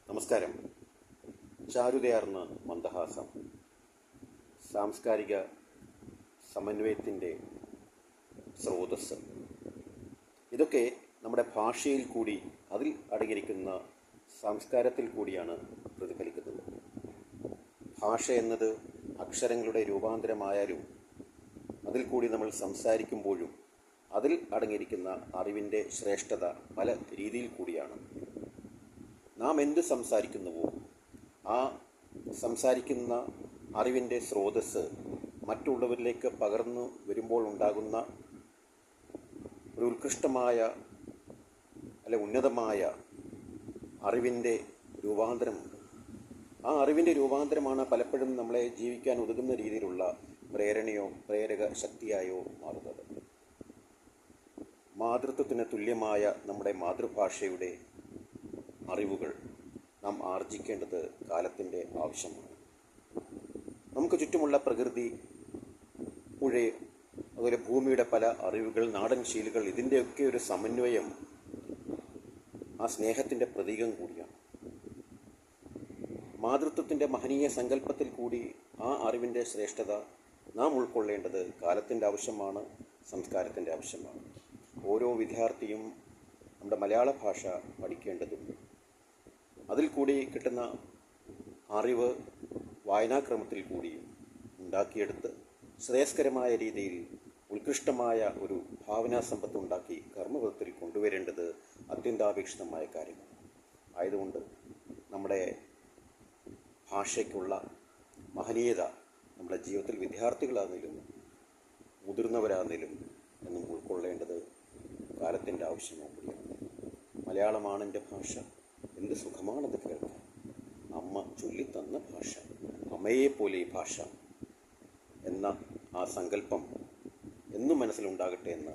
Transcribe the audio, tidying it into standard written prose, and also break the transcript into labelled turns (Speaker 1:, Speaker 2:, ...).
Speaker 1: നമസ്കാരം. ചാരുതയാർന്ന മന്ദഹാസം, സാംസ്കാരിക സമന്വയത്തിൻ്റെ സ്രോതസ്സ്, ഇതൊക്കെ നമ്മുടെ ഭാഷയിൽ കൂടി, അതിൽ അടങ്ങിയിരിക്കുന്ന സംസ്കാരത്തിൽ കൂടിയാണ് പ്രതിഫലിക്കുന്നത്. ഭാഷ എന്നത് അക്ഷരങ്ങളുടെ രൂപാന്തരമായാലും അതിൽ കൂടി നമ്മൾ സംസാരിക്കുമ്പോഴും അതിൽ അടങ്ങിയിരിക്കുന്ന അറിവിൻ്റെ ശ്രേഷ്ഠത പല രീതിയിൽ കൂടിയാണ്. നാം എന്ത് സംസാരിക്കുന്നുവോ ആ സംസാരിക്കുന്ന അറിവിൻ്റെ സ്രോതസ്സ് മറ്റുള്ളവരിലേക്ക് പകർന്നു വരുമ്പോൾ ഉണ്ടാകുന്ന ഒരു ഉത്കൃഷ്ടമായ ഉന്നതമായ അറിവിൻ്റെ രൂപാന്തരമുണ്ട്. ആ അറിവിൻ്റെ രൂപാന്തരമാണ് പലപ്പോഴും നമ്മളെ ജീവിക്കാൻ ഉതകുന്ന രീതിയിലുള്ള പ്രേരണയോ പ്രേരക ശക്തിയായോ മാറുന്നത്. മാതൃത്വത്തിന് തുല്യമായ നമ്മുടെ മാതൃഭാഷയുടെ അറിവുകൾ നാം ആർജിക്കേണ്ടത് കാലത്തിൻ്റെ ആവശ്യമാണ്. നമുക്ക് ചുറ്റുമുള്ള പ്രകൃതി, പുഴ, അതുപോലെ ഭൂമിയുടെ പല അറിവുകൾ, നാടൻ ശീലുകൾ, ഇതിൻ്റെയൊക്കെ ഒരു സമന്വയം ആ സ്നേഹത്തിൻ്റെ പ്രതീകം കൂടിയാണ്. മാതൃത്വത്തിൻ്റെ മഹനീയ സങ്കല്പത്തിൽ കൂടി ആ അറിവിൻ്റെ ശ്രേഷ്ഠത നാം ഉൾക്കൊള്ളേണ്ടത് കാലത്തിൻ്റെ ആവശ്യമാണ്, സംസ്കാരത്തിൻ്റെ ആവശ്യമാണ്. ഓരോ വിദ്യാർത്ഥിയും നമ്മുടെ മലയാള ഭാഷ പഠിക്കേണ്ടതുണ്ട്. അതിൽ കൂടി കിട്ടുന്ന അറിവ് വായനാക്രമത്തിൽ കൂടിയും ഉണ്ടാക്കിയെടുത്ത് ശ്രേയസ്കരമായ രീതിയിൽ ഉത്കൃഷ്ടമായ ഒരു ഭാവനാ സമ്പത്ത് ഉണ്ടാക്കി കർമ്മപഥത്തിൽ കൊണ്ടുവരേണ്ടത് അത്യന്താപേക്ഷിതമായ കാര്യമാണ്. ആയതുകൊണ്ട് നമ്മുടെ ഭാഷയ്ക്കുള്ള മഹനീയത നമ്മുടെ ജീവിതത്തിൽ വിദ്യാർത്ഥികളാണെങ്കിലും മുതിർന്നവരാണെങ്കിലും എന്നും ഉൾക്കൊള്ളേണ്ടത് കാലത്തിൻ്റെ ആവശ്യവും കൂടിയാണ്. മലയാളമാണ് എൻ്റെ ഭാഷ, എന്ത് സുഖമാണത് കേൾക്കാൻ. അമ്മ ചൊല്ലിത്തന്ന ഭാഷ, അമ്മയെപ്പോലെ ഈ ഭാഷ എന്ന ആ സങ്കല്പം എന്നും മനസ്സിലുണ്ടാകട്ടെ എന്ന്